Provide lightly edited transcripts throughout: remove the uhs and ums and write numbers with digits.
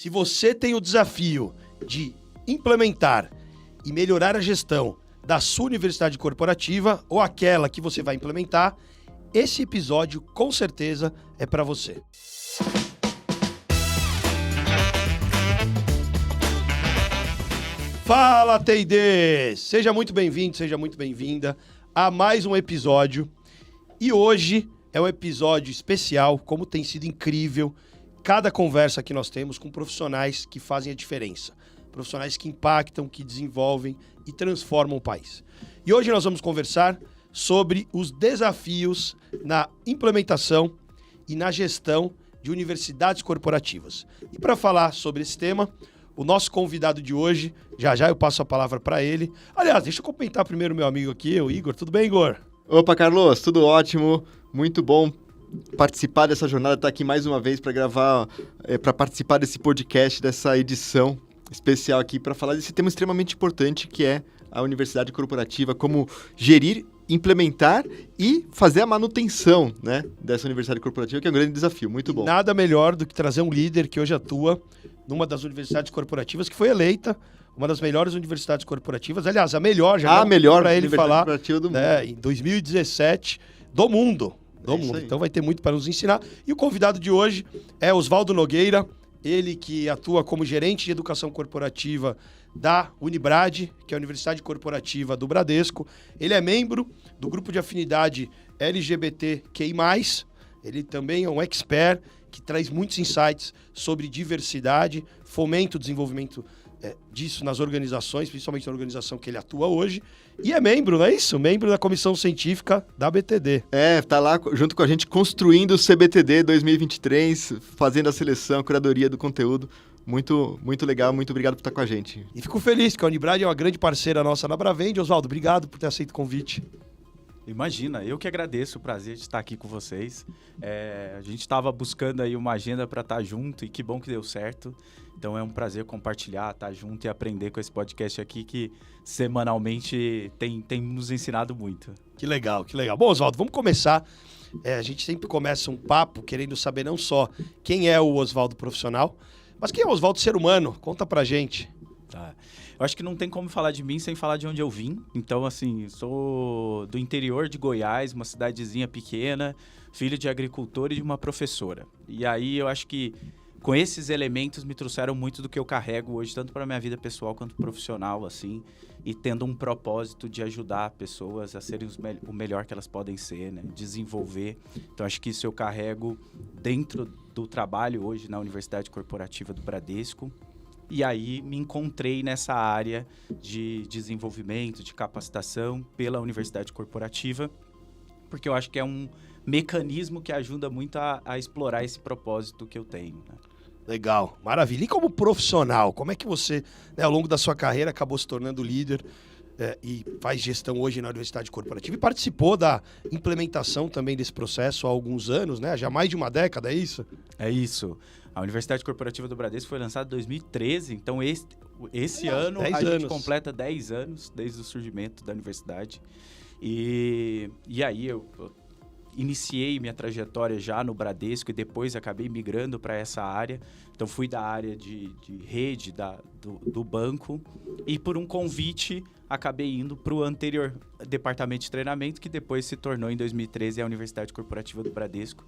Se você tem o desafio de implementar e melhorar a gestão da sua universidade corporativa ou aquela que você vai implementar, esse episódio com certeza é para você. Fala, TD! Seja muito bem-vindo, seja muito bem-vinda a mais um episódio. E hoje é um episódio especial, como tem sido incrível cada conversa que nós temos com profissionais que fazem a diferença. Profissionais que impactam, que desenvolvem e transformam o país. E hoje nós vamos conversar sobre os desafios na implementação e na gestão de universidades corporativas. E para falar sobre esse tema, o nosso convidado de hoje, já eu passo a palavra para ele. Aliás, deixa eu cumprimentar primeiro meu amigo aqui, o Igor. Tudo bem, Igor? Opa, Carlos, tudo ótimo, muito bom participar dessa jornada, estar aqui mais uma vez para gravar, para participar desse podcast, dessa edição especial aqui, para falar desse tema extremamente importante que é a universidade corporativa, como gerir, implementar e fazer a manutenção, né, dessa universidade corporativa, que é um grande desafio, muito bom. Nada melhor do que trazer um líder que hoje atua numa das universidades corporativas, que foi eleita uma das melhores universidades corporativas, aliás, a melhor, já a melhor para ele falar, corporativa do mundo. Né, em 2017, do mundo. Então vai ter muito para nos ensinar. E o convidado de hoje é Oswaldo Nogueira, ele que atua como gerente de educação corporativa da Unibrad, que é a Universidade Corporativa do Bradesco. Ele é membro do grupo de afinidade LGBTQI+. Ele também é um expert que traz muitos insights sobre diversidade, fomenta o desenvolvimento disso nas organizações, principalmente na organização que ele atua hoje, e é membro, não é isso? Membro da comissão científica da BTD. Tá lá junto com a gente construindo o CBTD 2023, fazendo a seleção, a curadoria do conteúdo. Muito, muito legal, muito obrigado por estar com a gente. E fico feliz que a Unibrad é uma grande parceira nossa na Bravende. Oswaldo, obrigado por ter aceito o convite. Imagina, eu que agradeço o prazer de estar aqui com vocês. A gente estava buscando aí uma agenda para estar junto e que bom que deu certo. Então é um prazer compartilhar, estar junto e aprender com esse podcast aqui que semanalmente tem nos ensinado muito. Que legal, que legal. Bom, Oswaldo, vamos começar. A gente sempre começa um papo querendo saber não só quem é o Oswaldo profissional, mas quem é o Oswaldo ser humano. Conta pra gente. Tá. Eu acho que não tem como falar de mim sem falar de onde eu vim. Então, assim, sou do interior de Goiás, uma cidadezinha pequena, filho de agricultor e de uma professora. E aí eu acho que com esses elementos me trouxeram muito do que eu carrego hoje, tanto para a minha vida pessoal quanto profissional, assim, e tendo um propósito de ajudar pessoas a serem o melhor que elas podem ser, né? Desenvolver. Então, acho que isso eu carrego dentro do trabalho hoje na Universidade Corporativa do Bradesco. E aí me encontrei nessa área de desenvolvimento, de capacitação pela Universidade Corporativa, porque eu acho que é um mecanismo que ajuda muito a explorar esse propósito que eu tenho, né? Legal, maravilha. E como profissional, como é que você, né, ao longo da sua carreira, acabou se tornando líder e faz gestão hoje na Universidade Corporativa e participou da implementação também desse processo há alguns anos, né? Já mais de uma década, é isso? É isso. A Universidade Corporativa do Bradesco foi lançada em 2013, então esse ano a gente completa 10 anos desde o surgimento da universidade. E aí eu iniciei minha trajetória já no Bradesco e depois acabei migrando para essa área. Então fui da área de rede do banco e por um convite acabei indo para o anterior departamento de treinamento, que depois se tornou em 2013 a Universidade Corporativa do Bradesco.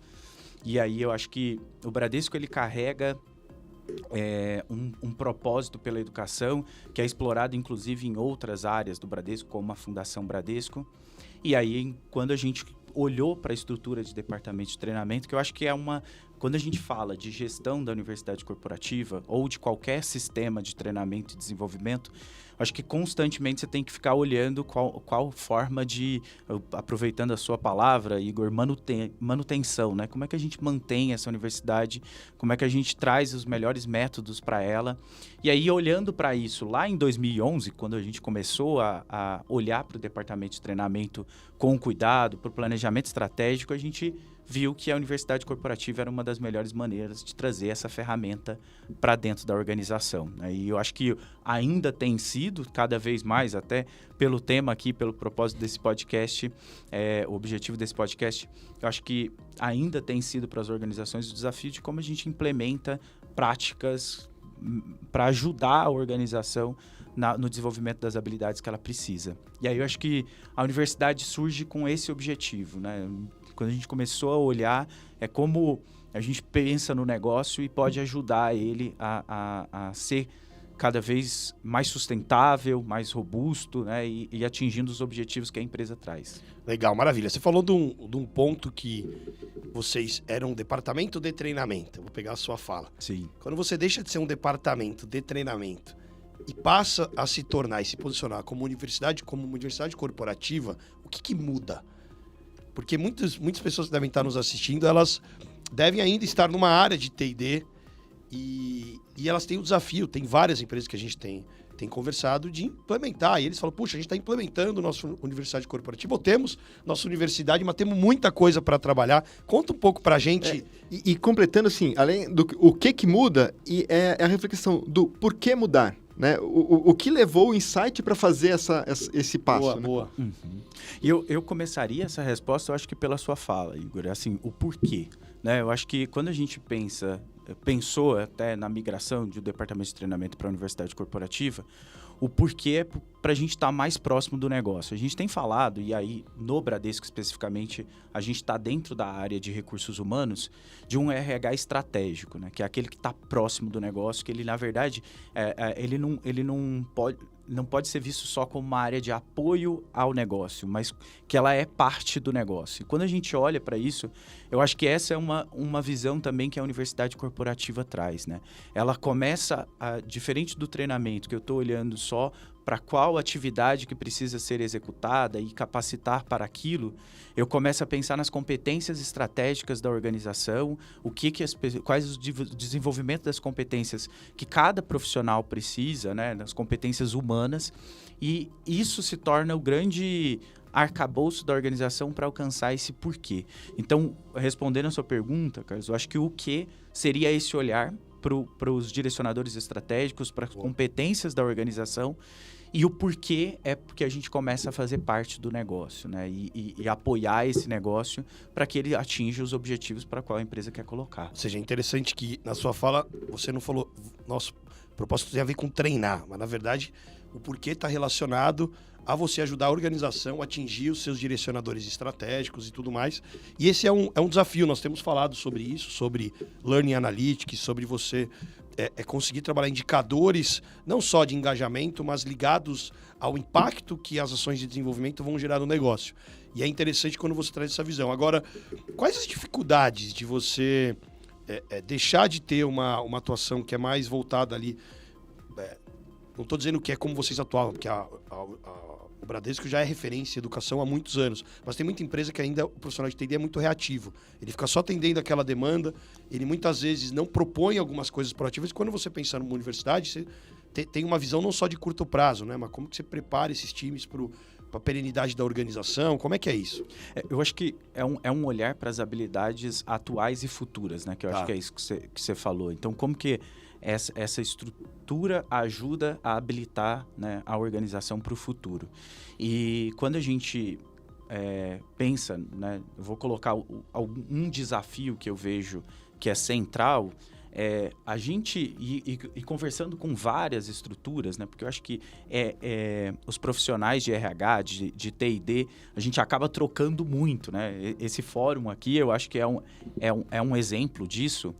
E aí eu acho que o Bradesco ele carrega um propósito pela educação que é explorado inclusive em outras áreas do Bradesco, como a Fundação Bradesco. E aí quando a gente olhou para a estrutura de departamento de treinamento, que eu acho que quando a gente fala de gestão da universidade corporativa ou de qualquer sistema de treinamento e desenvolvimento, acho que constantemente você tem que ficar olhando qual forma de, aproveitando a sua palavra, Igor, manutenção, né? Como é que a gente mantém essa universidade, como é que a gente traz os melhores métodos para ela. E aí, olhando para isso, lá em 2011, quando a gente começou a olhar para o departamento de treinamento com cuidado, para o planejamento estratégico, a gente viu que a universidade corporativa era uma das melhores maneiras de trazer essa ferramenta para dentro da organização, né? E eu acho que ainda tem sido, cada vez mais, até pelo tema aqui, pelo propósito desse podcast, o objetivo desse podcast, eu acho que ainda tem sido para as organizações o desafio de como a gente implementa práticas para ajudar a organização no desenvolvimento das habilidades que ela precisa. E aí eu acho que a universidade surge com esse objetivo, né? Quando a gente começou a olhar, é como a gente pensa no negócio e pode ajudar ele a ser cada vez mais sustentável, mais robusto, né? E atingindo os objetivos que a empresa traz. Legal, maravilha. Você falou de um ponto que vocês eram um departamento de treinamento. Eu vou pegar a sua fala. Sim. Quando você deixa de ser um departamento de treinamento e passa a se tornar e se posicionar como uma universidade corporativa, o que muda? Porque muitas pessoas que devem estar nos assistindo, elas devem ainda estar numa área de T&D e elas têm o desafio, tem várias empresas que a gente tem conversado de implementar. E eles falam, puxa, a gente está implementando nossa universidade corporativa, ou temos nossa universidade, mas temos muita coisa para trabalhar. Conta um pouco para a gente. E completando assim, além do o que muda, é a reflexão do por que mudar. Né? O que levou o insight para fazer esse passo? Boa. Uhum. E eu começaria essa resposta, eu acho que pela sua fala, Igor, assim, o porquê. Né? Eu acho que quando a gente pensou até na migração de um departamento de treinamento para a universidade corporativa, o porquê é para a gente estar mais próximo do negócio. A gente tem falado, e aí no Bradesco especificamente, a gente está dentro da área de recursos humanos, de um RH estratégico, né? Que é aquele que está próximo do negócio, que ele, na verdade, ele não pode ser visto só como uma área de apoio ao negócio, mas que ela é parte do negócio. E quando a gente olha para isso, eu acho que essa é uma visão também que a universidade corporativa traz, né? Ela começa, diferente do treinamento, que eu estou olhando só para qual atividade que precisa ser executada e capacitar para aquilo, eu começo a pensar nas competências estratégicas da organização, quais os desenvolvimento das competências que cada profissional precisa, né, das competências humanas, e isso se torna o grande arcabouço da organização para alcançar esse porquê. Então, respondendo a sua pergunta, Carlos, eu acho que o que seria esse olhar para os direcionadores estratégicos, para as competências da organização, e o porquê é porque a gente começa a fazer parte do negócio, né? E apoiar esse negócio para que ele atinja os objetivos para qual a empresa quer colocar. Ou seja, é interessante que na sua fala você não falou, nosso propósito tem a ver com treinar, mas na verdade o porquê está relacionado a você ajudar a organização a atingir os seus direcionadores estratégicos e tudo mais. E esse é um desafio, nós temos falado sobre isso, sobre Learning Analytics, sobre você conseguir trabalhar indicadores, não só de engajamento, mas ligados ao impacto que as ações de desenvolvimento vão gerar no negócio. E é interessante quando você traz essa visão. Agora, quais as dificuldades de você deixar de ter uma atuação que é mais voltada ali... não estou dizendo que é como vocês atuavam, porque o Bradesco já é referência em educação há muitos anos, mas tem muita empresa que ainda o profissional de TD é muito reativo. Ele fica só atendendo aquela demanda, ele muitas vezes não propõe algumas coisas proativas. E quando você pensa numa universidade, você tem uma visão não só de curto prazo, né? Mas como que você prepara esses times para a perenidade da organização? Como é que é isso? Eu acho que é um olhar para as habilidades atuais e futuras, né? Que eu acho que é isso que você falou. Então, como que essa estrutura ajuda a habilitar, né, a organização para o futuro. E quando a gente pensa, né, eu vou colocar um desafio que eu vejo que é central, a gente, e conversando com várias estruturas, né, porque eu acho que os profissionais de RH, de T&D, a gente acaba trocando muito, né? Esse fórum aqui, eu acho que é um exemplo disso.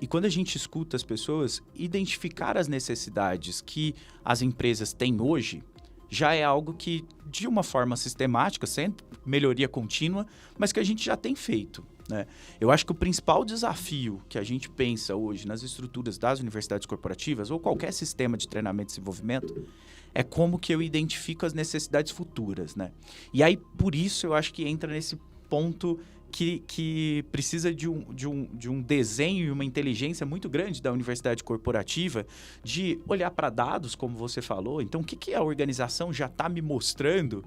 E quando a gente escuta as pessoas, identificar as necessidades que as empresas têm hoje já é algo que, de uma forma sistemática, sempre melhoria contínua, mas que a gente já tem feito, né? Eu acho que o principal desafio que a gente pensa hoje nas estruturas das universidades corporativas ou qualquer sistema de treinamento e desenvolvimento é como que eu identifico as necessidades futuras, né? E aí, por isso, eu acho que entra nesse ponto que precisa de um desenho e uma inteligência muito grande da universidade corporativa de olhar para dados, como você falou. Então, o que a organização já está me mostrando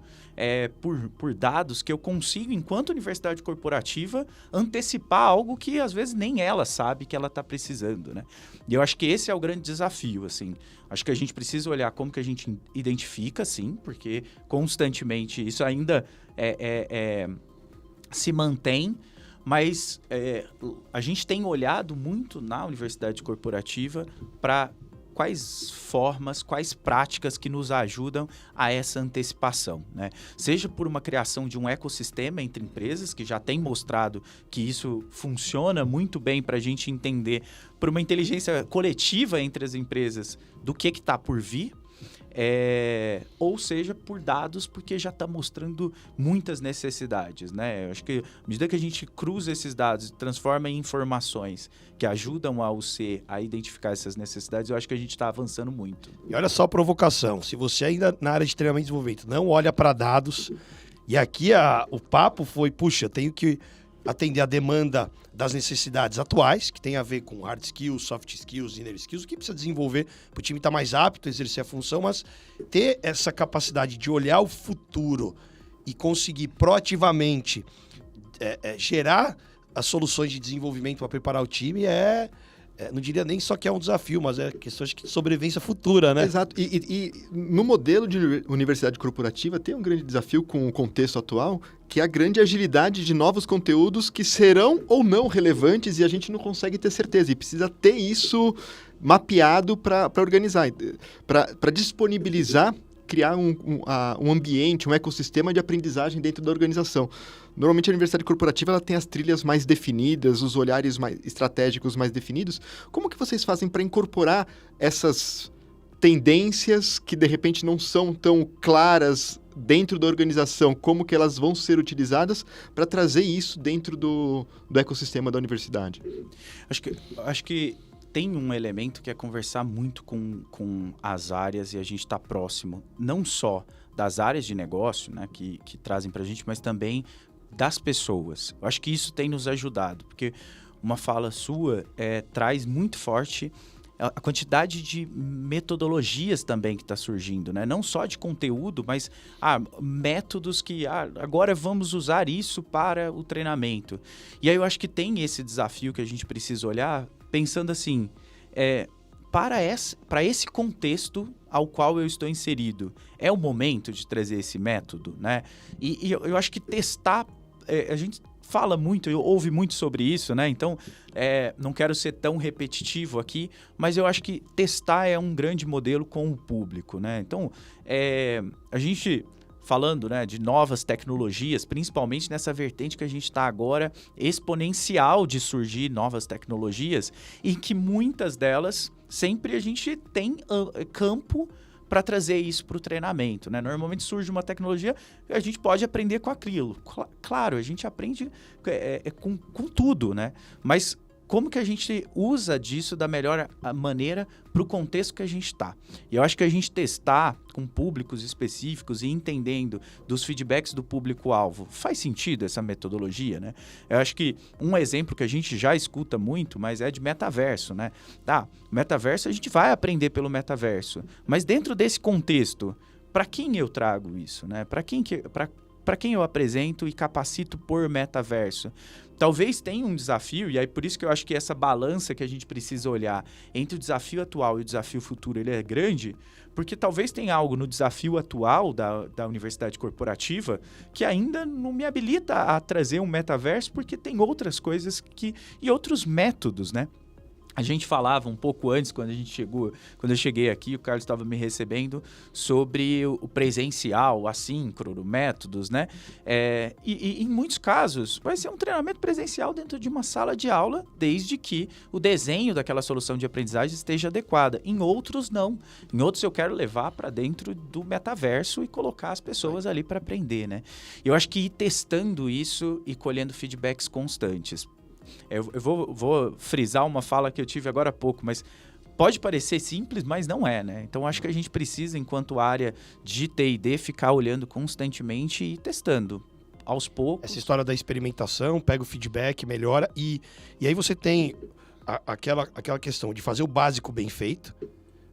por dados que eu consigo, enquanto universidade corporativa, antecipar algo que, às vezes, nem ela sabe que ela está precisando, né? E eu acho que esse é o grande desafio, assim. Acho que a gente precisa olhar como que a gente identifica, sim, porque constantemente isso ainda se mantém, Mas a gente tem olhado muito na universidade corporativa para quais formas, quais práticas que nos ajudam a essa antecipação, né? Seja por uma criação de um ecossistema entre empresas, que já tem mostrado que isso funciona muito bem para a gente entender, por uma inteligência coletiva entre as empresas do que está por vir, ou seja, por dados, porque já está mostrando muitas necessidades, né? Eu acho que à medida que a gente cruza esses dados e transforma em informações que ajudam a UC a identificar essas necessidades, eu acho que a gente está avançando muito. E olha só a provocação, se você ainda na área de treinamento e desenvolvimento não olha para dados, e aqui o papo foi, puxa, eu tenho que atender a demanda das necessidades atuais, que tem a ver com hard skills, soft skills, inner skills, o que precisa desenvolver para o time estar mais apto a exercer a função, mas ter essa capacidade de olhar o futuro e conseguir proativamente gerar as soluções de desenvolvimento para preparar o time não diria nem só que é um desafio, mas é questão de sobrevivência futura, né? Exato. E no modelo de universidade corporativa tem um grande desafio com o contexto atual, que é a grande agilidade de novos conteúdos que serão ou não relevantes e a gente não consegue ter certeza. E precisa ter isso mapeado para organizar, para disponibilizar, criar um ambiente, um ecossistema de aprendizagem dentro da organização. Normalmente a universidade corporativa ela tem as trilhas mais definidas, os olhares mais estratégicos mais definidos. Como que vocês fazem para incorporar essas tendências que de repente não são tão claras dentro da organização, como que elas vão ser utilizadas para trazer isso dentro do ecossistema da universidade? Acho que tem um elemento que é conversar muito com as áreas e a gente está próximo, não só das áreas de negócio, né, que trazem para a gente, mas também das pessoas. Eu acho que isso tem nos ajudado, porque uma fala sua traz muito forte a quantidade de metodologias também que está surgindo, né? Não só de conteúdo, mas métodos que agora vamos usar isso para o treinamento. E aí eu acho que tem esse desafio que a gente precisa olhar pensando assim, para esse contexto ao qual eu estou inserido, é o momento de trazer esse método, né? E eu acho que testar, a gente fala muito, ouve muito sobre isso, né? Então, não quero ser tão repetitivo aqui, mas eu acho que testar é um grande modelo com o público, né? Então, a gente falando, né, de novas tecnologias, principalmente nessa vertente que a gente está agora, exponencial de surgir novas tecnologias, e que muitas delas sempre a gente tem campo para trazer isso para o treinamento, né? Normalmente surge uma tecnologia e a gente pode aprender com aquilo. Claro, a gente aprende com tudo, né? Mas como que a gente usa disso da melhor maneira para o contexto que a gente está? E eu acho que a gente testar com públicos específicos e entendendo dos feedbacks do público-alvo, faz sentido essa metodologia, né? Eu acho que um exemplo que a gente já escuta muito, mas é de metaverso, né? Metaverso a gente vai aprender pelo metaverso, mas dentro desse contexto, para quem eu trago isso, né? Para quem eu apresento e capacito por metaverso? Talvez tenha um desafio, e aí por isso que eu acho que essa balança que a gente precisa olhar entre o desafio atual e o desafio futuro, ele é grande, porque talvez tenha algo no desafio atual da universidade corporativa que ainda não me habilita a trazer um metaverso, porque tem outras coisas e outros métodos, né? A gente falava um pouco antes, quando eu cheguei aqui, o Carlos estava me recebendo, sobre o presencial, o assíncrono, métodos, né? E em muitos casos, vai ser um treinamento presencial dentro de uma sala de aula, desde que o desenho daquela solução de aprendizagem esteja adequada. Em outros, não. Em outros, eu quero levar para dentro do metaverso e colocar as pessoas ali para aprender, né? Eu acho que ir testando isso e colhendo feedbacks constantes. Eu vou frisar uma fala que eu tive agora há pouco, mas pode parecer simples, mas não é, né? Então, acho que a gente precisa, enquanto área de T&D, ficar olhando constantemente e testando aos poucos. Essa história da experimentação, pega o feedback, melhora, e aí você tem aquela questão de fazer o básico bem feito,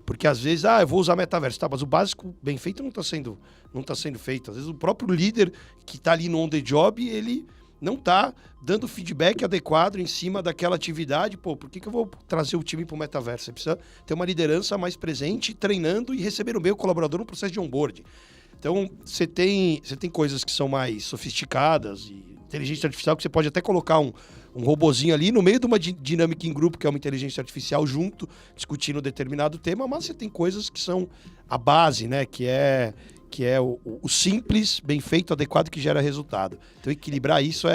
porque às vezes, eu vou usar metaverso, mas o básico bem feito não está sendo feito. Às vezes o próprio líder que está ali no on the job, ele não está dando feedback adequado em cima daquela atividade. Por que eu vou trazer o time para o metaverso? Você precisa ter uma liderança mais presente, treinando e recebendo bem o colaborador no processo de onboarding. Então, você tem coisas que são mais sofisticadas e inteligência artificial que você pode até colocar um robozinho ali no meio de uma dinâmica em grupo, que é uma inteligência artificial, junto, discutindo determinado tema, mas você tem coisas que são a base, né? Que é o simples, bem feito, adequado, que gera resultado. Então, equilibrar isso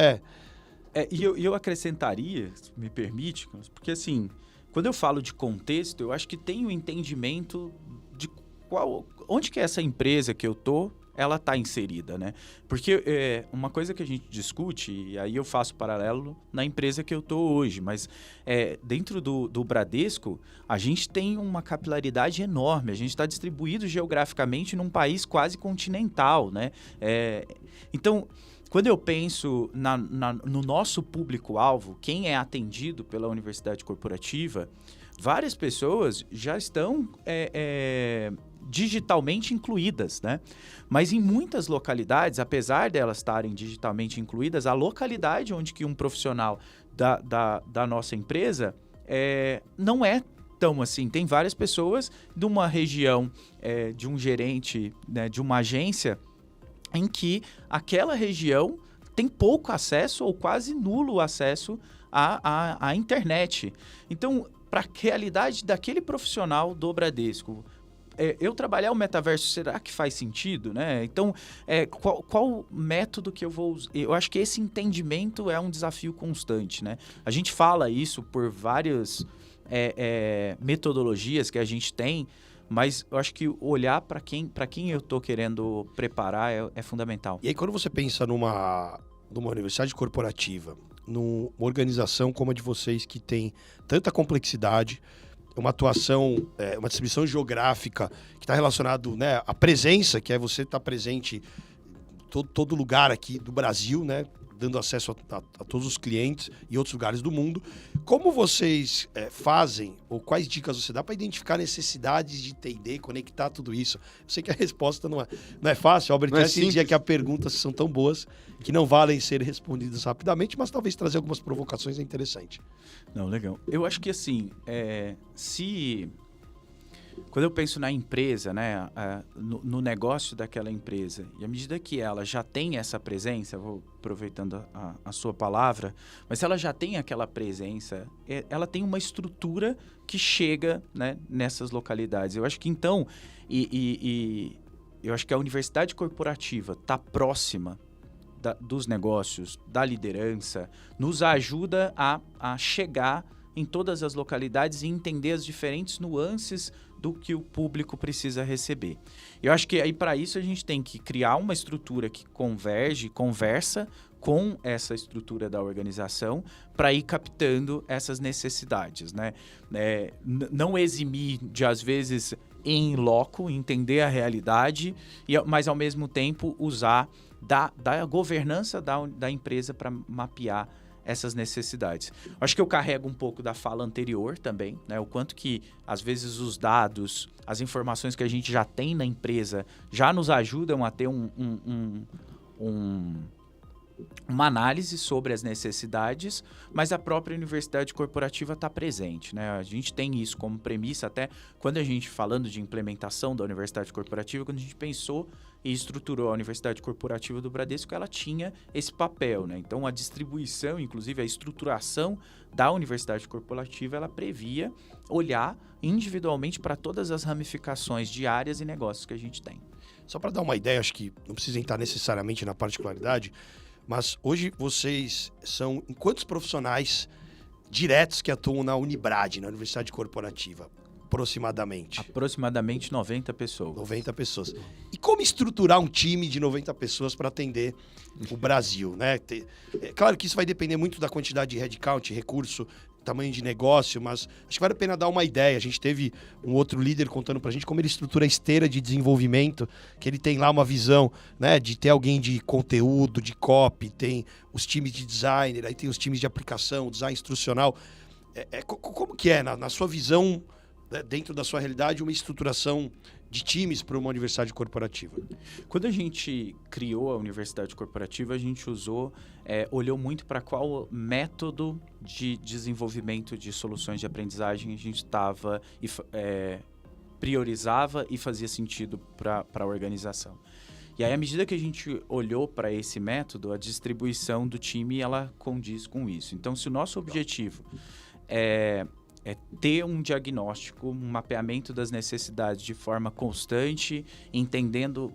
E eu acrescentaria, se me permite, porque assim, quando eu falo de contexto, eu acho que tem o entendimento de onde que essa empresa que eu tô, ela está inserida, né? Porque uma coisa que a gente discute, e aí eu faço paralelo na empresa que eu estou hoje, mas dentro do Bradesco, a gente tem uma capilaridade enorme, a gente está distribuído geograficamente num país quase continental, né? Então, quando eu penso no nosso público-alvo, quem é atendido pela Universidade Corporativa, várias pessoas já estão digitalmente incluídas, né? Mas em muitas localidades, apesar delas estarem digitalmente incluídas, a localidade onde que um profissional da nossa empresa não é tão assim. Tem várias pessoas de uma região, de um gerente, né, de uma agência, em que aquela região tem pouco acesso ou quase nulo acesso à internet. Então, para a realidade daquele profissional do Bradesco, eu trabalhar o metaverso, será que faz sentido, né? Então, qual método que eu vou usar? Eu acho que esse entendimento é um desafio constante, né? A gente fala isso por várias metodologias que a gente tem, mas eu acho que olhar para quem eu estou querendo preparar é fundamental. E aí, quando você pensa numa universidade corporativa, numa organização como a de vocês, que tem tanta complexidade, uma atuação, uma distribuição geográfica que está relacionado, né, à presença, que é você estar presente em todo lugar aqui do Brasil, né, dando acesso a todos os clientes e outros lugares do mundo. Como vocês fazem, ou quais dicas você dá para identificar necessidades de T&D, conectar tudo isso? Eu sei que a resposta não é fácil. O Albert Einstein dizia que as perguntas são tão boas que não valem ser respondidas rapidamente, mas talvez trazer algumas provocações é interessante. Não, legal. Eu acho que assim, quando eu penso na empresa, né, no negócio daquela empresa, e à medida que ela já tem essa presença, vou aproveitando a sua palavra, mas se ela já tem aquela presença, ela tem uma estrutura que chega, né, nessas localidades. Eu acho que então, eu acho que a universidade corporativa está próxima dos negócios, da liderança, nos ajuda a chegar em todas as localidades e entender as diferentes nuances do que o público precisa receber. Eu acho que aí para isso a gente tem que criar uma estrutura que conversa com essa estrutura da organização para ir captando essas necessidades, né? Não eximir de, às vezes, em loco, entender a realidade, mas ao mesmo tempo usar da governança da empresa para mapear essas necessidades. Acho que eu carrego um pouco da fala anterior também, né? O quanto que, às vezes, os dados, as informações que a gente já tem na empresa já nos ajudam a ter uma análise sobre as necessidades, mas a própria universidade corporativa está presente, né? A gente tem isso como premissa, até quando a gente, falando de implementação da universidade corporativa, quando a gente pensou e estruturou a Universidade Corporativa do Bradesco, ela tinha esse papel, né? Então, a distribuição, inclusive a estruturação da Universidade Corporativa, ela previa olhar individualmente para todas as ramificações de áreas e negócios que a gente tem. Só para dar uma ideia, acho que não precisa entrar necessariamente na particularidade, mas hoje vocês são em quantos profissionais diretos que atuam na Unibrad, na Universidade Corporativa? Aproximadamente. Aproximadamente 90 pessoas. 90 pessoas. E como estruturar um time de 90 pessoas para atender o Brasil, né? É claro que isso vai depender muito da quantidade de headcount, recurso, tamanho de negócio, mas acho que vale a pena dar uma ideia. A gente teve um outro líder contando pra gente como ele estrutura a esteira de desenvolvimento, que ele tem lá uma visão, né, de ter alguém de conteúdo, de copy, tem os times de designer, aí tem os times de aplicação, design instrucional. Como que é, na sua visão, dentro da sua realidade, uma estruturação de times para uma universidade corporativa? Quando a gente criou a universidade corporativa, a gente olhou muito para qual método de desenvolvimento de soluções de aprendizagem a gente estava priorizava e fazia sentido para a organização. E aí, à medida que a gente olhou para esse método, a distribuição do time, ela condiz com isso. Então, se o nosso objetivo é ter um diagnóstico, um mapeamento das necessidades de forma constante, entendendo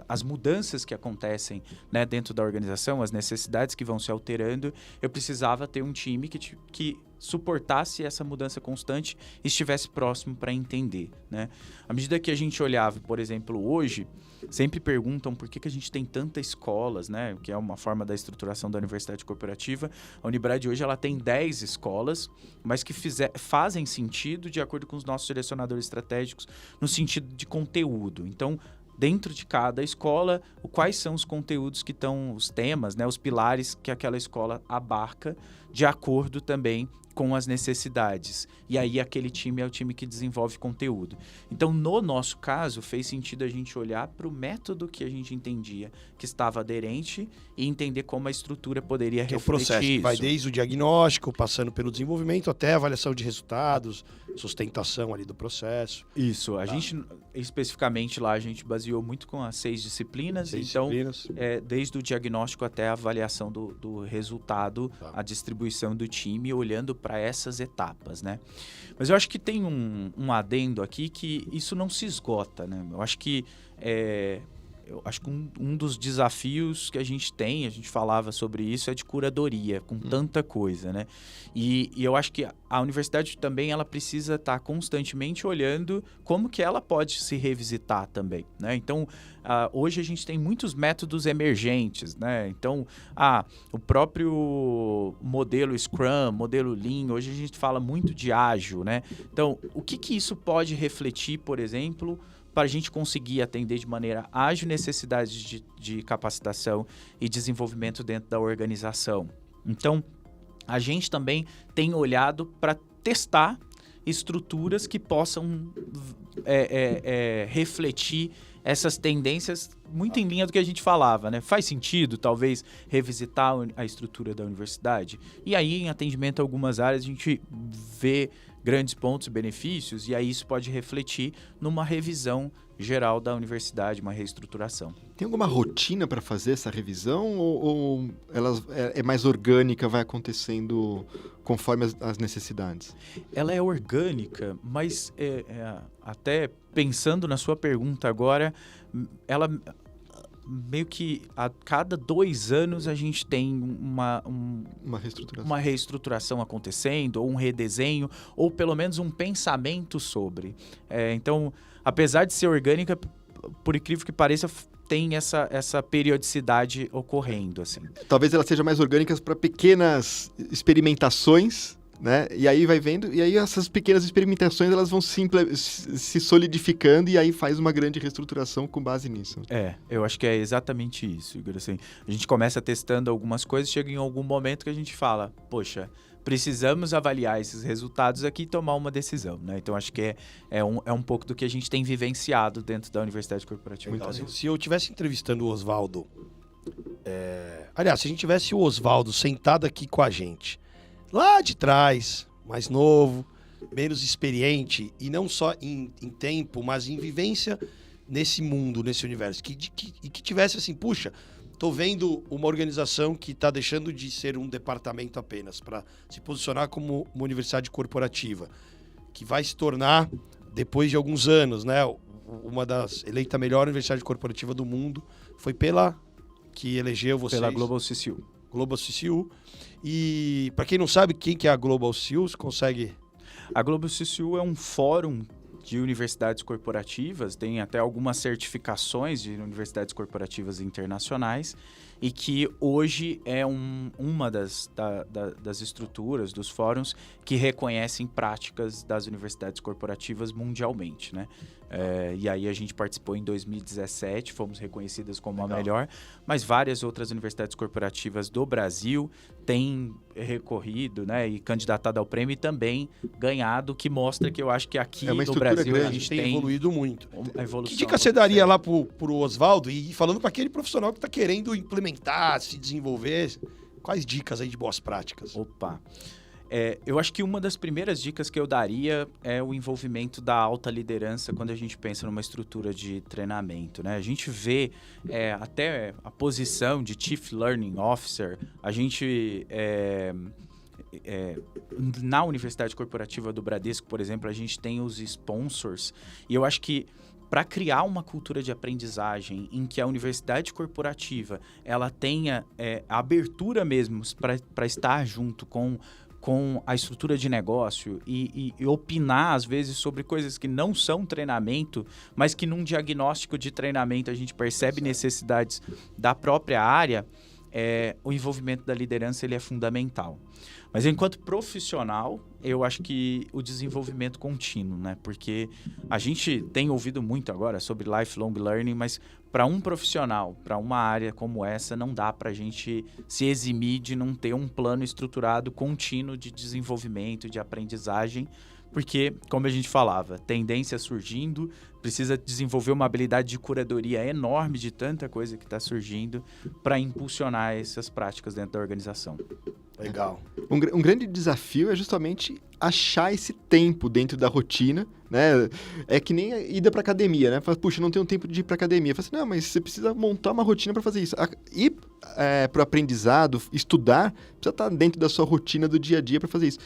as mudanças que acontecem, né, dentro da organização, as necessidades que vão se alterando, eu precisava ter um time que suportasse essa mudança constante e estivesse próximo para entender, né? À medida que a gente olhava, por exemplo, hoje, sempre perguntam por que a gente tem tantas escolas, né? Que é uma forma da estruturação da universidade corporativa. A Unibrad hoje ela tem 10 escolas, mas que fazem sentido de acordo com os nossos direcionadores estratégicos no sentido de conteúdo. Então, dentro de cada escola, quais são os conteúdos que estão, os temas, né, os pilares que aquela escola abarca, de acordo também com as necessidades. E aí aquele time é o time que desenvolve conteúdo. Então, no nosso caso, fez sentido a gente olhar para o método que a gente entendia que estava aderente e entender como a estrutura poderia refletir o processo que vai desde o diagnóstico, passando pelo desenvolvimento, até a avaliação de resultados, sustentação ali do processo. Isso. A gente, especificamente lá, a gente baseou muito com as 6 disciplinas. Desde o diagnóstico até a avaliação do resultado, a distribuição do time, olhando para essas etapas, né? Mas eu acho que tem um adendo aqui que isso não se esgota, né? Eu acho que um dos desafios que a gente tem, a gente falava sobre isso, é de curadoria, com tanta coisa, né? E eu acho que a universidade também, ela precisa estar constantemente olhando como que ela pode se revisitar também, né? Então, hoje a gente tem muitos métodos emergentes, né? Então, o próprio modelo Scrum, modelo Lean, hoje a gente fala muito de ágil, né? Então, o que isso pode refletir, por exemplo, para a gente conseguir atender de maneira ágil necessidades de capacitação e desenvolvimento dentro da organização. Então, a gente também tem olhado para testar estruturas que possam refletir essas tendências muito em linha do que a gente falava, né? Faz sentido, talvez, revisitar a estrutura da universidade? E aí, em atendimento a algumas áreas, a gente vê grandes pontos e benefícios, e aí isso pode refletir numa revisão geral da universidade, uma reestruturação. Tem alguma rotina para fazer essa revisão ou ela é mais orgânica, vai acontecendo conforme as necessidades? Ela é orgânica, mas até pensando na sua pergunta agora, ela meio que a cada 2 anos a gente tem uma reestruturação acontecendo, ou um redesenho, ou pelo menos um pensamento sobre. Então, apesar de ser orgânica, por incrível que pareça, tem essa periodicidade ocorrendo, assim. Talvez ela seja mais orgânica para pequenas experimentações, né? E aí vai vendo, e aí essas pequenas experimentações elas vão se solidificando e aí faz uma grande reestruturação com base nisso. Eu acho que é exatamente isso, Igor. Assim, a gente começa testando algumas coisas, chega em algum momento que a gente fala, poxa, precisamos avaliar esses resultados aqui e tomar uma decisão, né? Então, acho que é um pouco do que a gente tem vivenciado dentro da Universidade Corporativa. Então, se eu estivesse entrevistando o Oswaldo, aliás, se a gente tivesse o Oswaldo sentado aqui com a gente, lá de trás, mais novo, menos experiente, e não só em tempo, mas em vivência nesse mundo, nesse universo, que tivesse assim, puxa, tô vendo uma organização que está deixando de ser um departamento apenas para se posicionar como uma universidade corporativa, que vai se tornar, depois de alguns anos, né, uma das eleita melhor universidade corporativa do mundo, foi que elegeu vocês. Pela Global CCU. Global CCU. E para quem não sabe quem que é a Global CCU, você consegue... A Global CCU é um fórum de universidades corporativas, tem até algumas certificações de universidades corporativas internacionais e que hoje é uma das estruturas, dos fóruns que reconhecem práticas das universidades corporativas mundialmente, né? E aí a gente participou em 2017, fomos reconhecidas como a melhor, mas várias outras universidades corporativas do Brasil têm recorrido, né, e candidatado ao prêmio e também ganhado, que mostra que eu acho que aqui no Brasil grande, a gente tem evoluído muito. A evolução. Que dica você daria lá pro Oswaldo, e falando para aquele profissional que está querendo implementar, se desenvolver, quais dicas aí de boas práticas? Opa! Eu acho que uma das primeiras dicas que eu daria é o envolvimento da alta liderança quando a gente pensa numa estrutura de treinamento, né? A gente vê até a posição de Chief Learning Officer, a gente... na Universidade Corporativa do Bradesco, por exemplo, a gente tem os sponsors, e eu acho que para criar uma cultura de aprendizagem em que a universidade corporativa ela tenha a abertura mesmo para estar junto com a estrutura de negócio e opinar, às vezes, sobre coisas que não são treinamento, mas que num diagnóstico de treinamento a gente percebe necessidades da própria área, o envolvimento da liderança ele é fundamental. Mas enquanto profissional, eu acho que o desenvolvimento contínuo, né? Porque a gente tem ouvido muito agora sobre lifelong learning, mas para um profissional, para uma área como essa, não dá para a gente se eximir de não ter um plano estruturado contínuo de desenvolvimento, de aprendizagem, porque, como a gente falava, tendência surgindo, precisa desenvolver uma habilidade de curadoria enorme de tanta coisa que está surgindo para impulsionar essas práticas dentro da organização. Legal. Um grande desafio é justamente achar esse tempo dentro da rotina, né? É que nem a ida para academia, né? Fala, puxa, não tenho tempo de ir para academia. Fala assim, não, mas você precisa montar uma rotina para fazer isso. Ir para o aprendizado, estudar, precisa estar dentro da sua rotina do dia a dia para fazer isso.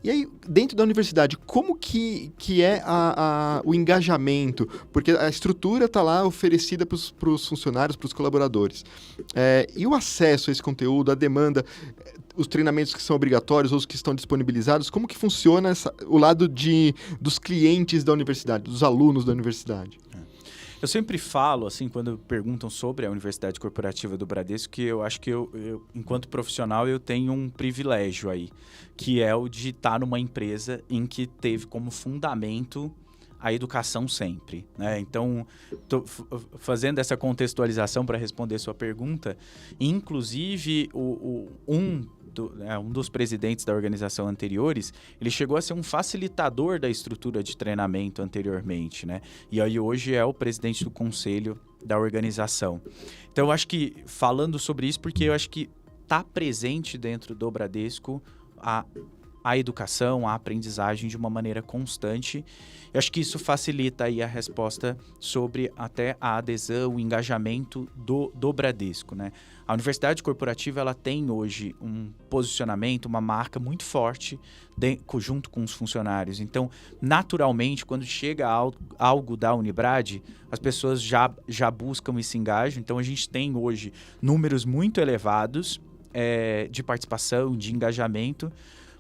E aí, dentro da universidade, como que é o engajamento? Porque a estrutura está lá oferecida para os funcionários, para os colaboradores. E o acesso a esse conteúdo, a demanda, os treinamentos que são obrigatórios ou os que estão disponibilizados, como que funciona o lado dos clientes da universidade, dos alunos da universidade? Eu sempre falo, assim, quando perguntam sobre a Universidade Corporativa do Bradesco, que eu acho que eu, enquanto profissional, eu tenho um privilégio aí, que é o de estar numa empresa em que teve como fundamento a educação sempre, né? Então, tô fazendo essa contextualização para responder sua pergunta, inclusive um dos presidentes da organização anteriores, ele chegou a ser um facilitador da estrutura de treinamento anteriormente, né? E aí hoje é o presidente do conselho da organização. Então eu acho que, falando sobre isso, porque eu acho que está presente dentro do Bradesco a educação, a aprendizagem de uma maneira constante. Eu acho que isso facilita aí a resposta sobre até a adesão, o engajamento do Bradesco, né? A Universidade Corporativa ela tem hoje um posicionamento, uma marca muito forte junto com os funcionários. Então, naturalmente, quando chega algo da Unibrad, as pessoas já buscam e se engajam. Então, a gente tem hoje números muito elevados de participação, de engajamento.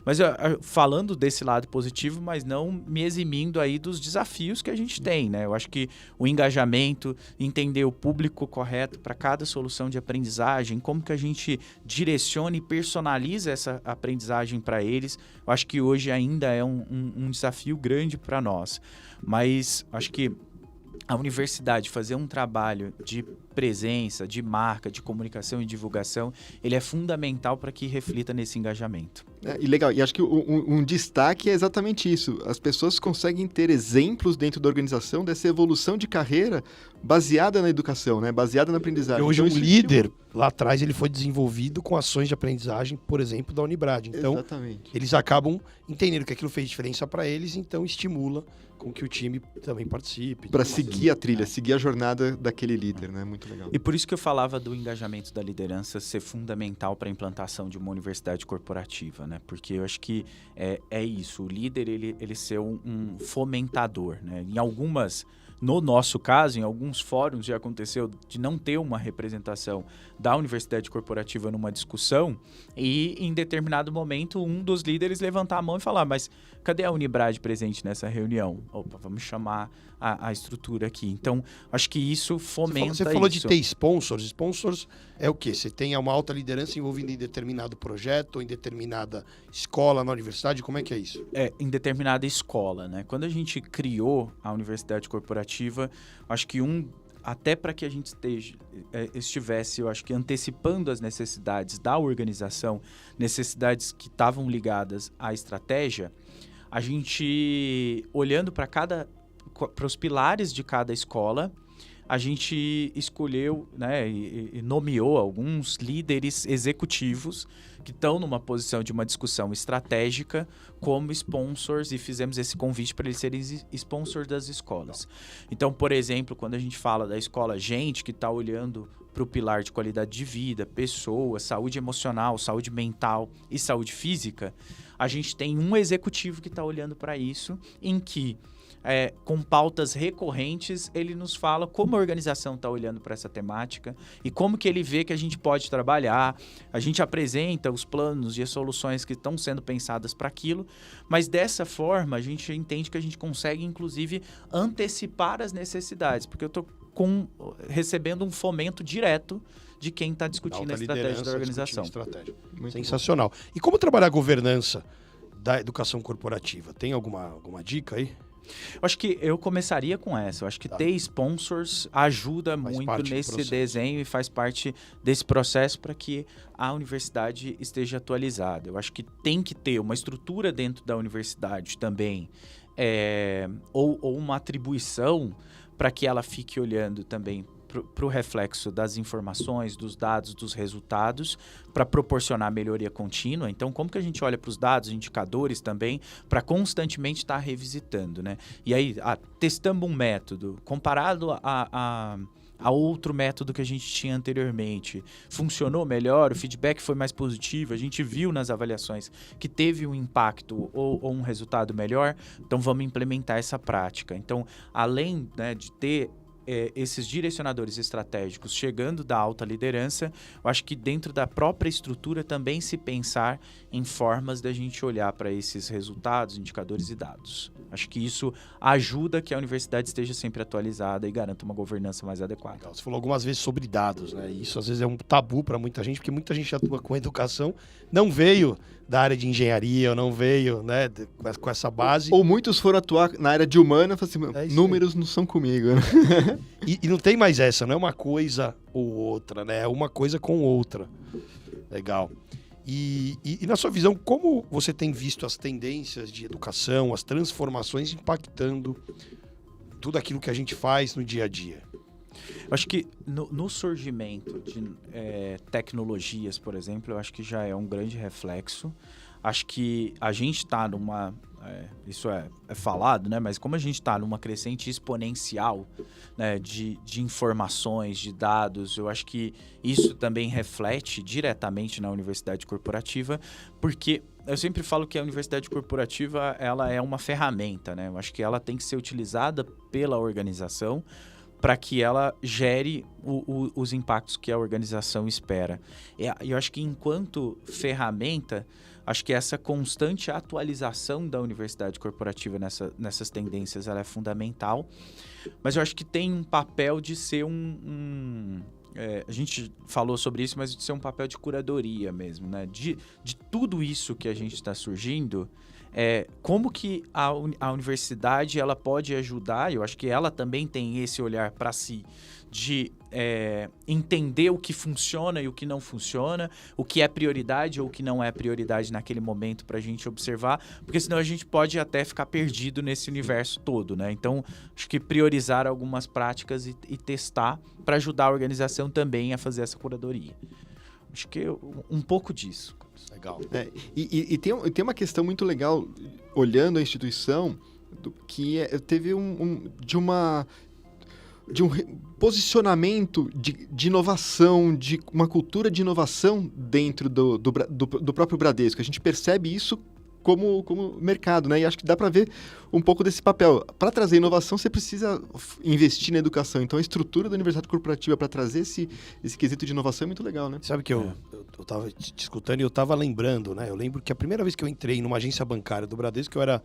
Mas falando desse lado positivo, mas não me eximindo aí dos desafios que a gente tem, né? Eu acho que o engajamento, entender o público correto para cada solução de aprendizagem, como que a gente direciona e personaliza essa aprendizagem para eles, eu acho que hoje ainda é um desafio grande para nós. Mas acho que a universidade fazer um trabalho de presença, de marca, de comunicação e divulgação, ele é fundamental para que reflita nesse engajamento. E legal, e acho que um destaque é exatamente isso. As pessoas conseguem ter exemplos dentro da organização dessa evolução de carreira baseada na educação, né? Baseada na aprendizagem. E hoje então, um líder, lá atrás, ele foi desenvolvido com ações de aprendizagem, por exemplo, da Unibrad. Então, exatamente. Eles acabam entendendo que aquilo fez diferença para eles, então estimula com que o time também participe. Para seguir a trilha, seguir a jornada daquele líder, né? Muito legal. E por isso que eu falava do engajamento da liderança ser fundamental para a implantação de uma universidade corporativa, né? Porque eu acho que é isso, o líder ele ser um fomentador, né? No nosso caso, em alguns fóruns já aconteceu de não ter uma representação da universidade corporativa numa discussão e, em determinado momento, um dos líderes levantar a mão e falar, mas cadê a Unibrad presente nessa reunião? Opa, vamos chamar a estrutura aqui. Então, acho que isso fomenta Você falou de ter sponsors. Sponsors é o quê? Você tem uma alta liderança envolvida em determinado projeto ou em determinada escola na universidade? Como é que é isso? Em determinada escola, né? Quando a gente criou a universidade corporativa, acho que até para que a gente estivesse, eu acho que antecipando as necessidades da organização, necessidades que estavam ligadas à estratégia, a gente, olhando para os pilares de cada escola, a gente escolheu, né, e nomeou alguns líderes executivos que estão numa posição de uma discussão estratégica como sponsors, e fizemos esse convite para eles serem sponsors das escolas. Então, por exemplo, quando a gente fala da escola Gente, que está olhando para o pilar de qualidade de vida, pessoas, saúde emocional, saúde mental e saúde física, a gente tem um executivo que está olhando para isso, em que com pautas recorrentes, ele nos fala como a organização está olhando para essa temática e como que ele vê que a gente pode trabalhar. A gente apresenta os planos e as soluções que estão sendo pensadas para aquilo, mas dessa forma a gente entende que a gente consegue, inclusive, antecipar as necessidades, porque eu estou recebendo um fomento direto de quem está discutindo a estratégia da organização. Sensacional. E como trabalhar a governança da educação corporativa? Tem alguma dica aí? Eu acho que eu começaria com essa. Eu acho que ter sponsors ajuda muito nesse desenho e faz parte desse processo para que a universidade esteja atualizada. Eu acho que tem que ter uma estrutura dentro da universidade também, ou uma atribuição para que ela fique olhando também para o reflexo das informações, dos dados, dos resultados, para proporcionar melhoria contínua. Então, como que a gente olha para os dados, indicadores também, para constantemente estar revisitando, né? E aí, testamos um método, comparado a outro método que a gente tinha anteriormente, funcionou melhor, o feedback foi mais positivo, a gente viu nas avaliações que teve um impacto ou um resultado melhor, então vamos implementar essa prática. Então, além, né, de ter esses direcionadores estratégicos chegando da alta liderança, eu acho que dentro da própria estrutura também se pensar em formas da gente olhar para esses resultados, indicadores e dados. Acho que isso ajuda que a universidade esteja sempre atualizada e garanta uma governança mais adequada. Legal. Você falou algumas vezes sobre dados, né? Isso às vezes é um tabu para muita gente, porque muita gente atua com educação, não veio da área de engenharia, ou não veio, né, com essa base. Ou muitos foram atuar na área de humana e falaram assim, números não são comigo. Né? E não tem mais essa, não é uma coisa ou outra, né? É uma coisa com outra. Legal. E na sua visão, como você tem visto as tendências de educação, as transformações impactando tudo aquilo que a gente faz no dia a dia? Eu acho que no surgimento de tecnologias, por exemplo, eu acho que já é um grande reflexo. Acho que a gente está numa... isso é falado, né? Mas como a gente está numa crescente exponencial, né, de informações, de dados, eu acho que isso também reflete diretamente na universidade corporativa, porque eu sempre falo que a universidade corporativa ela é uma ferramenta, né? Eu acho que ela tem que ser utilizada pela organização para que ela gere os impactos que a organização espera. E eu acho que enquanto ferramenta, acho que essa constante atualização da universidade corporativa nessas tendências ela é fundamental, mas eu acho que tem um papel de ser a gente falou sobre isso, mas de ser um papel de curadoria mesmo, né? De tudo isso que a gente está surgindo, como que a universidade ela pode ajudar, eu acho que ela também tem esse olhar para si, de entender o que funciona e o que não funciona, o que é prioridade ou o que não é prioridade naquele momento para a gente observar, porque senão a gente pode até ficar perdido nesse universo todo, né? Então, acho que priorizar algumas práticas e testar para ajudar a organização também a fazer essa curadoria. Acho que um pouco disso. Legal. E tem uma questão muito legal, olhando a instituição, que teve de um posicionamento de inovação, de uma cultura de inovação dentro do próprio Bradesco. A gente percebe isso como mercado, né? E acho que dá para ver um pouco desse papel. Para trazer inovação, você precisa investir na educação. Então, a estrutura da universidade corporativa para trazer esse quesito de inovação é muito legal, né? Sabe que eu estava te escutando e eu estava lembrando, né? Eu lembro que a primeira vez que eu entrei numa agência bancária do Bradesco, eu era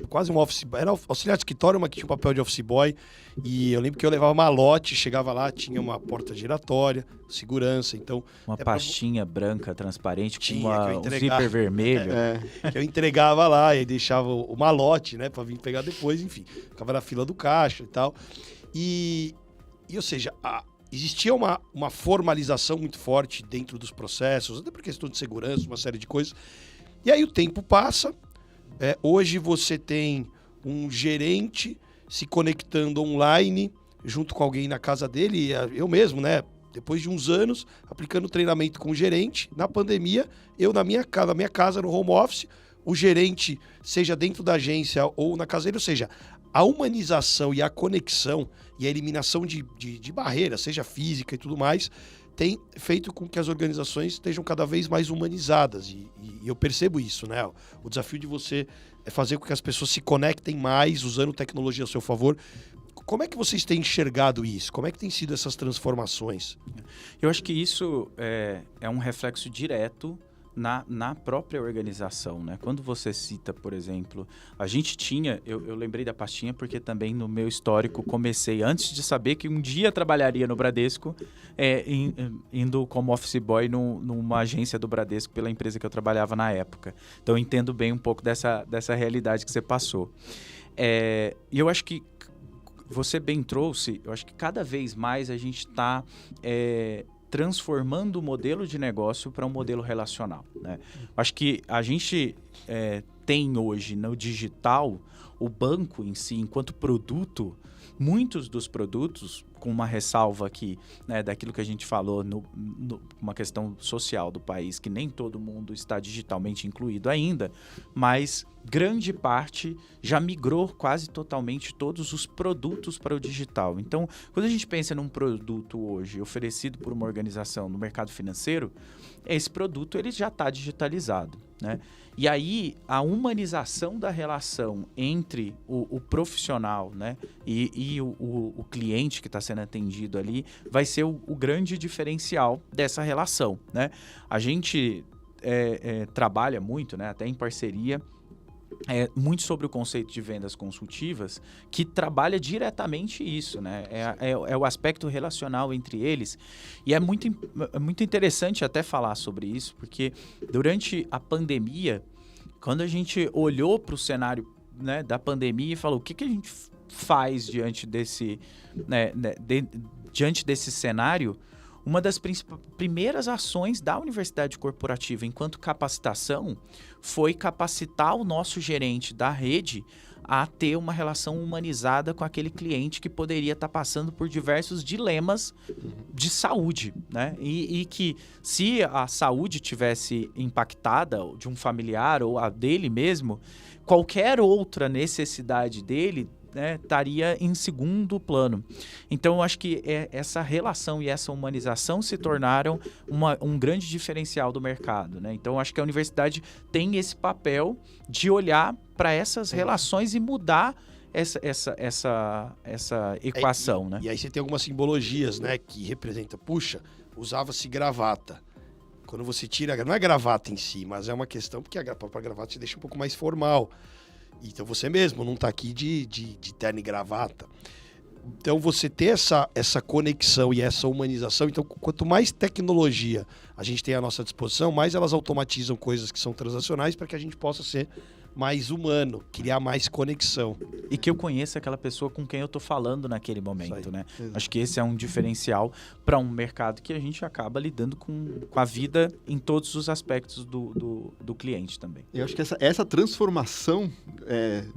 quase um office boy, era auxiliar de escritório, mas que tinha um papel de office boy, e eu lembro que eu levava malote, chegava lá, tinha uma porta giratória, segurança, então... Uma pastinha branca, transparente, com um zíper vermelho. Que eu entregava lá e deixava o malote, né, pra vir pegar depois, enfim, ficava na fila do caixa e tal, e ou seja, existia uma formalização muito forte dentro dos processos, até por questão de segurança, uma série de coisas, e aí o tempo passa. Hoje você tem um gerente se conectando online junto com alguém na casa dele, eu mesmo, né? Depois de uns anos, aplicando treinamento com o gerente, na pandemia, eu na minha casa, no home office, o gerente, seja dentro da agência ou na casa dele, ou seja, a humanização e a conexão e a eliminação de barreiras, seja física e tudo mais, tem feito com que as organizações estejam cada vez mais humanizadas. E eu percebo isso, né? O desafio de você é fazer com que as pessoas se conectem mais, usando tecnologia a seu favor. Como é que vocês têm enxergado isso? Como é que tem sido essas transformações? Eu acho que isso é um reflexo direto na própria organização, né? Quando você cita, por exemplo, a gente tinha, eu lembrei da pastinha porque também no meu histórico comecei, antes de saber que um dia trabalharia no Bradesco, indo como office boy numa agência do Bradesco pela empresa que eu trabalhava na época. Então eu entendo bem um pouco dessa realidade que você passou. E eu acho que você bem trouxe, eu acho que cada vez mais a gente está transformando o modelo de negócio para um modelo relacional, né? Acho que a gente tem hoje no digital, o banco em si, enquanto produto, muitos dos produtos, com uma ressalva aqui, né, daquilo que a gente falou, uma questão social do país, que nem todo mundo está digitalmente incluído ainda, mas grande parte já migrou quase totalmente todos os produtos para o digital. Então, quando a gente pensa num produto hoje oferecido por uma organização no mercado financeiro, esse produto ele já está digitalizado, né? E aí, a humanização da relação entre o profissional, né, e o cliente que está sendo atendido ali vai ser o grande diferencial dessa relação, né? A gente trabalha muito, né, até em parceria, muito sobre o conceito de vendas consultivas, que trabalha diretamente isso, né? É o aspecto relacional entre eles. E é muito interessante até falar sobre isso, porque durante a pandemia, quando a gente olhou para o cenário, né, da pandemia e falou o que a gente faz diante desse, né, diante desse cenário, uma das primeiras ações da Universidade Corporativa enquanto capacitação foi capacitar o nosso gerente da rede a ter uma relação humanizada com aquele cliente que poderia estar passando por diversos dilemas de saúde, né? E que se a saúde tivesse impactada de um familiar ou a dele mesmo, qualquer outra necessidade dele, né, estaria em segundo plano. Então, eu acho que essa relação e essa humanização se tornaram um grande diferencial do mercado, né? Então, eu acho que a universidade tem esse papel de olhar para essas relações e mudar essa equação, né? E aí você tem algumas simbologias, né, que representam, puxa, usava-se gravata. Quando você tira, não é gravata em si, mas é uma questão, porque a própria gravata te deixa um pouco mais formal. Então você mesmo não está aqui de terno e gravata. Então você ter essa conexão e essa humanização, então quanto mais tecnologia a gente tem à nossa disposição, mais elas automatizam coisas que são transacionais para que a gente possa ser mais humano, criar mais conexão. E que eu conheça aquela pessoa com quem eu estou falando naquele momento, né? Acho que esse é um diferencial para um mercado que a gente acaba lidando com a vida em todos os aspectos do cliente também. Eu acho que essa transformação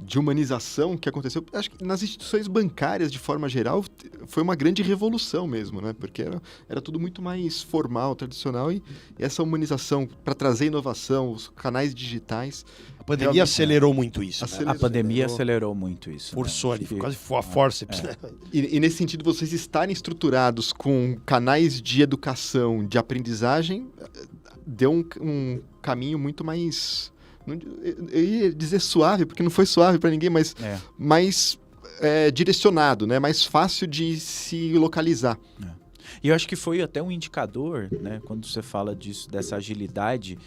de humanização que aconteceu, acho que nas instituições bancárias, de forma geral, foi uma grande revolução mesmo, né? Porque era tudo muito mais formal, tradicional, e essa humanização para trazer inovação, os canais digitais. A pandemia acelerou muito isso. A pandemia acelerou muito isso. Forçou ali, quase a forceps, né? E nesse sentido, vocês estarem estruturados com canais de educação, de aprendizagem, deu um caminho muito mais... Eu ia dizer suave, porque não foi suave para ninguém, mas mais direcionado, né? Mais fácil de se localizar. E eu acho que foi até um indicador, né? Quando você fala disso, dessa agilidade,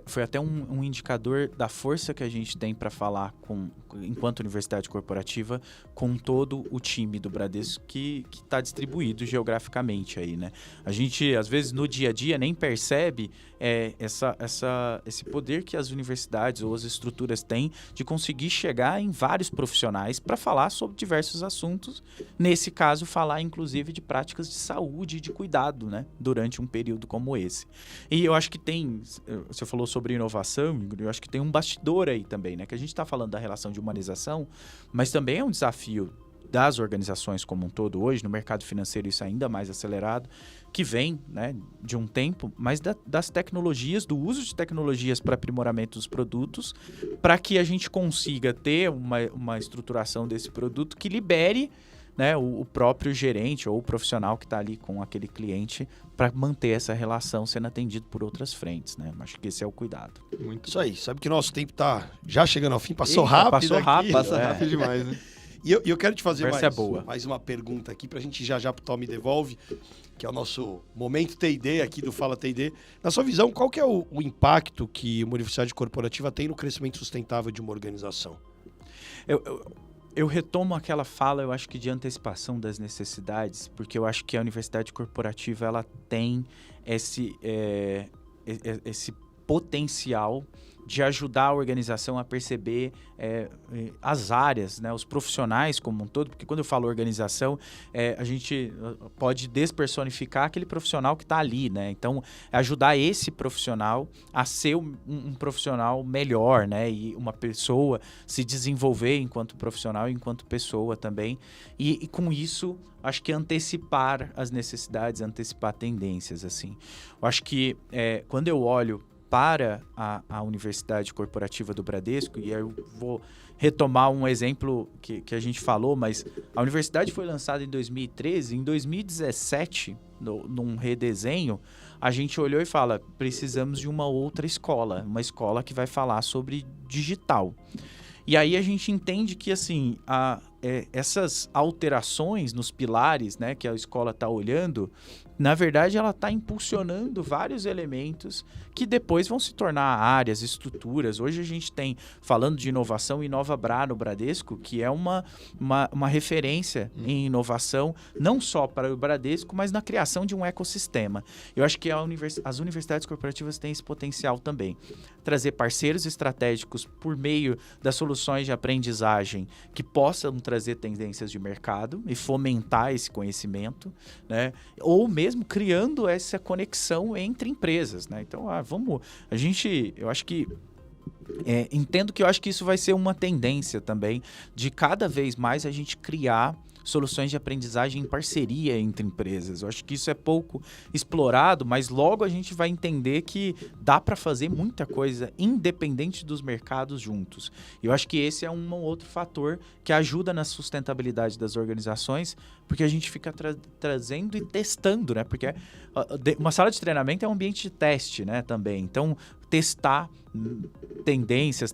foi até um indicador da força que a gente tem para falar enquanto universidade corporativa com todo o time do Bradesco que está distribuído geograficamente aí, né? A gente, às vezes, no dia a dia nem percebe esse poder que as universidades ou as estruturas têm de conseguir chegar em vários profissionais para falar sobre diversos assuntos. Nesse caso, falar, inclusive, de práticas de saúde e de cuidado, né? Durante um período como esse. E eu acho que você falou sobre inovação, eu acho que tem um bastidor aí também, né? Que a gente está falando da relação de humanização, mas também é um desafio das organizações como um todo hoje, no mercado financeiro isso é ainda mais acelerado, que vem, né, de um tempo, mas das tecnologias, do uso de tecnologias para aprimoramento dos produtos, para que a gente consiga ter uma estruturação desse produto que libere, né, o próprio gerente ou o profissional que está ali com aquele cliente para manter essa relação sendo atendido por outras frentes, né? Acho que esse é o cuidado. Muito isso aí. Sabe que nosso tempo está já chegando ao fim, passou rápido. Passou rápido. Passa rápido demais, né? E eu quero te fazer mais uma pergunta aqui para a gente já pro Tom Me Devolve, que é o nosso momento T&D aqui do Fala T&D. Na sua visão, qual que é o impacto que uma universidade corporativa tem no crescimento sustentável de uma organização? Eu retomo aquela fala, eu acho que de antecipação das necessidades, porque eu acho que a universidade corporativa ela tem esse potencial de ajudar a organização a perceber as áreas, né, os profissionais como um todo, porque quando eu falo organização, a gente pode despersonificar aquele profissional que está ali, né? Então, ajudar esse profissional a ser um profissional melhor, né? E uma pessoa se desenvolver enquanto profissional, enquanto pessoa também. E com isso, acho que antecipar as necessidades, antecipar tendências, assim. Eu acho que quando eu olho para a Universidade Corporativa do Bradesco, e aí eu vou retomar um exemplo que a gente falou, mas a universidade foi lançada em 2013, em 2017, num redesenho, a gente olhou e fala, precisamos de uma outra escola, uma escola que vai falar sobre digital. E aí a gente entende que, assim, essas alterações nos pilares, né, que a escola está olhando, na verdade ela está impulsionando vários elementos que depois vão se tornar áreas, estruturas. Hoje a gente tem, falando de inovação, Inovabra no Bradesco, que é uma referência em inovação, não só para o Bradesco, mas na criação de um ecossistema. Eu acho que as universidades corporativas têm esse potencial também. Trazer parceiros estratégicos por meio das soluções de aprendizagem que possam trazer tendências de mercado e fomentar esse conhecimento, né? Ou mesmo criando essa conexão entre empresas, né? Então, eu acho que entendo que eu acho que isso vai ser uma tendência também de cada vez mais a gente criar soluções de aprendizagem em parceria entre empresas. Eu acho que isso é pouco explorado, mas logo a gente vai entender que dá para fazer muita coisa independente dos mercados juntos. Eu acho que esse é um outro fator que ajuda na sustentabilidade das organizações, porque a gente fica trazendo e testando, né? Porque uma sala de treinamento é um ambiente de teste, né, também. Então, testar tendências,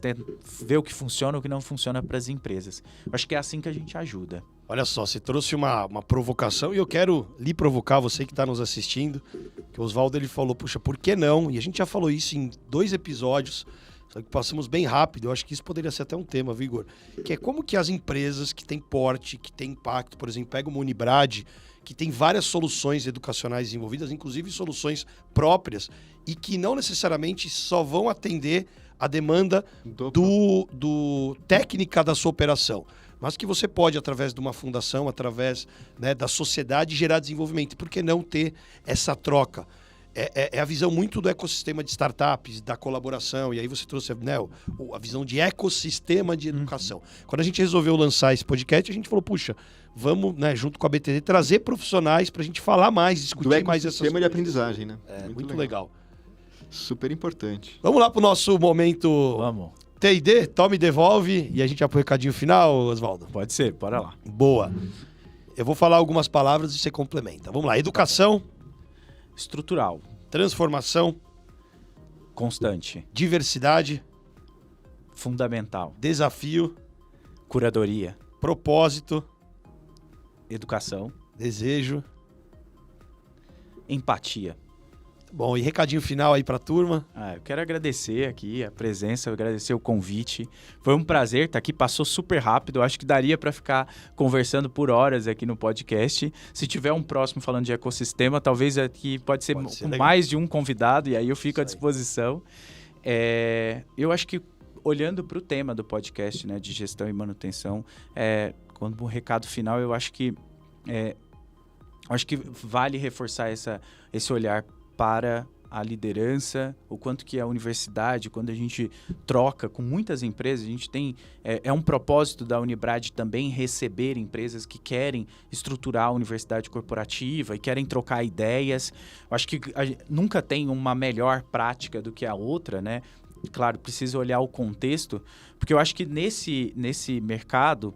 ver o que funciona e o que não funciona para as empresas. Eu acho que é assim que a gente ajuda. Olha só, você trouxe uma provocação e eu quero lhe provocar, você que está nos assistindo, que o Oswaldo ele falou, puxa, por que não? E a gente já falou isso em 2 episódios, só que passamos bem rápido, eu acho que isso poderia ser até um tema, Vigor, que é como que as empresas que têm porte, que têm impacto, por exemplo, pega uma Unibrad, que tem várias soluções educacionais desenvolvidas, inclusive soluções próprias, e que não necessariamente só vão atender a demanda do técnica da sua operação, mas que você pode, através de uma fundação, através, né, da sociedade, gerar desenvolvimento. Por que não ter essa troca? É a visão muito do ecossistema de startups, da colaboração, e aí você trouxe, né, a visão de ecossistema de educação. Quando a gente resolveu lançar esse podcast, a gente falou, puxa, vamos, né, junto com a BTD, trazer profissionais para a gente falar mais, discutir mais essas coisas. Do ecossistema de aprendizagem, né? Muito legal. Super importante. Vamos lá pro nosso momento... Vamos. T&D, Tom Me Devolve, e a gente já pro recadinho final, Oswaldo? Pode ser, bora lá. Boa. Eu vou falar algumas palavras e você complementa. Vamos lá, educação. Estrutural. Transformação. Constante. Diversidade. Fundamental. Desafio. Curadoria. Propósito. Educação. Desejo. Empatia. Bom, e recadinho final aí pra turma? Eu quero agradecer aqui a presença, agradecer o convite. Foi um prazer estar aqui, passou super rápido. Eu acho que daria para ficar conversando por horas aqui no podcast. Se tiver um próximo falando de ecossistema, talvez aqui pode ser mais de um convidado, e aí eu fico à disposição. Eu acho que, olhando para o tema do podcast, né, de gestão e manutenção, como recado final, eu acho que vale reforçar esse olhar para a liderança, o quanto que a universidade, quando a gente troca com muitas empresas, a gente tem... É um propósito da Unibrad também receber empresas que querem estruturar a universidade corporativa e querem trocar ideias. Eu acho que nunca tem uma melhor prática do que a outra, né? Claro, precisa olhar o contexto, porque eu acho que nesse mercado,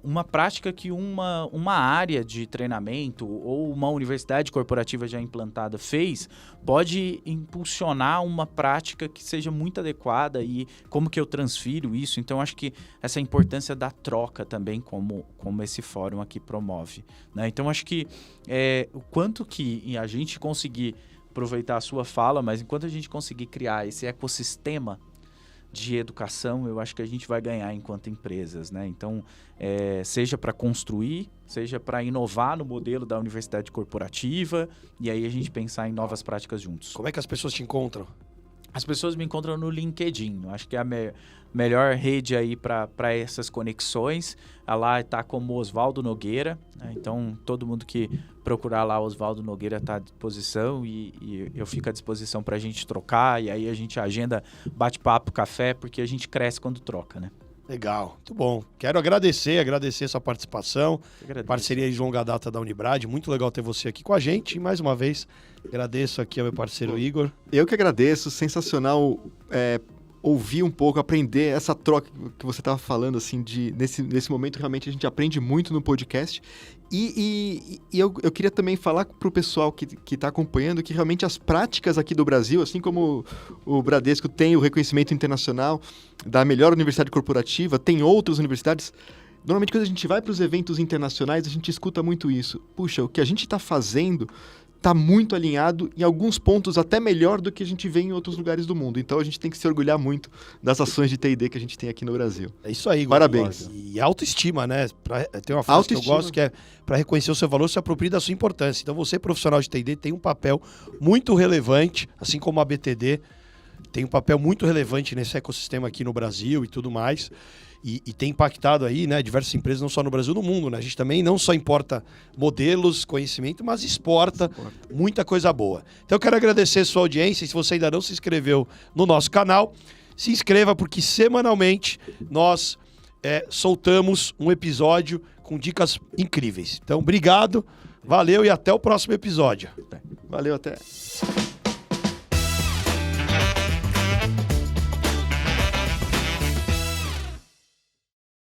uma prática que uma área de treinamento ou uma universidade corporativa já implantada fez, pode impulsionar uma prática que seja muito adequada e como que eu transfiro isso. Então, acho que essa importância da troca também, como esse fórum aqui promove, né? Então, acho que o quanto que a gente conseguir aproveitar a sua fala, mas enquanto a gente conseguir criar esse ecossistema de educação, eu acho que a gente vai ganhar enquanto empresas, né? Então, seja para construir, seja para inovar no modelo da universidade corporativa, e aí a gente pensar em novas práticas juntos. Como é que as pessoas te encontram? As pessoas me encontram no LinkedIn. Eu acho que é a melhor rede aí para essas conexões. Lá está como Oswaldo Nogueira, né? Então, todo mundo que procurar lá Oswaldo Nogueira está à disposição e eu fico à disposição para a gente trocar. E aí a gente agenda bate-papo, café, porque a gente cresce quando troca, né? Legal, muito bom. Quero agradecer sua participação, parceria de longa data da Unibrad. Muito legal ter você aqui com a gente. E mais uma vez, agradeço aqui ao meu parceiro Igor. Eu que agradeço, sensacional ouvir um pouco, aprender essa troca que você estava falando, assim, nesse momento realmente a gente aprende muito no podcast. E eu queria também falar para o pessoal que está acompanhando que realmente as práticas aqui do Brasil, assim como o Bradesco tem o reconhecimento internacional da melhor universidade corporativa, tem outras universidades. Normalmente, quando a gente vai para os eventos internacionais, a gente escuta muito isso. Puxa, o que a gente está fazendo está muito alinhado, em alguns pontos até melhor do que a gente vê em outros lugares do mundo. Então, a gente tem que se orgulhar muito das ações de T&D que a gente tem aqui no Brasil. É isso aí, Igor. Parabéns. E autoestima, né? Tem uma frase que eu gosto que é: para reconhecer o seu valor, se aproprie da sua importância. Então, você, profissional de T&D, tem um papel muito relevante, assim como a BTD tem um papel muito relevante nesse ecossistema aqui no Brasil e tudo mais. E tem impactado aí, né, diversas empresas, não só no Brasil, no mundo, né? A gente também não só importa modelos, conhecimento, mas exporta muita coisa boa. Então eu quero agradecer a sua audiência. E se você ainda não se inscreveu no nosso canal, se inscreva, porque semanalmente nós soltamos um episódio com dicas incríveis. Então, obrigado, valeu e até o próximo episódio. Valeu, até.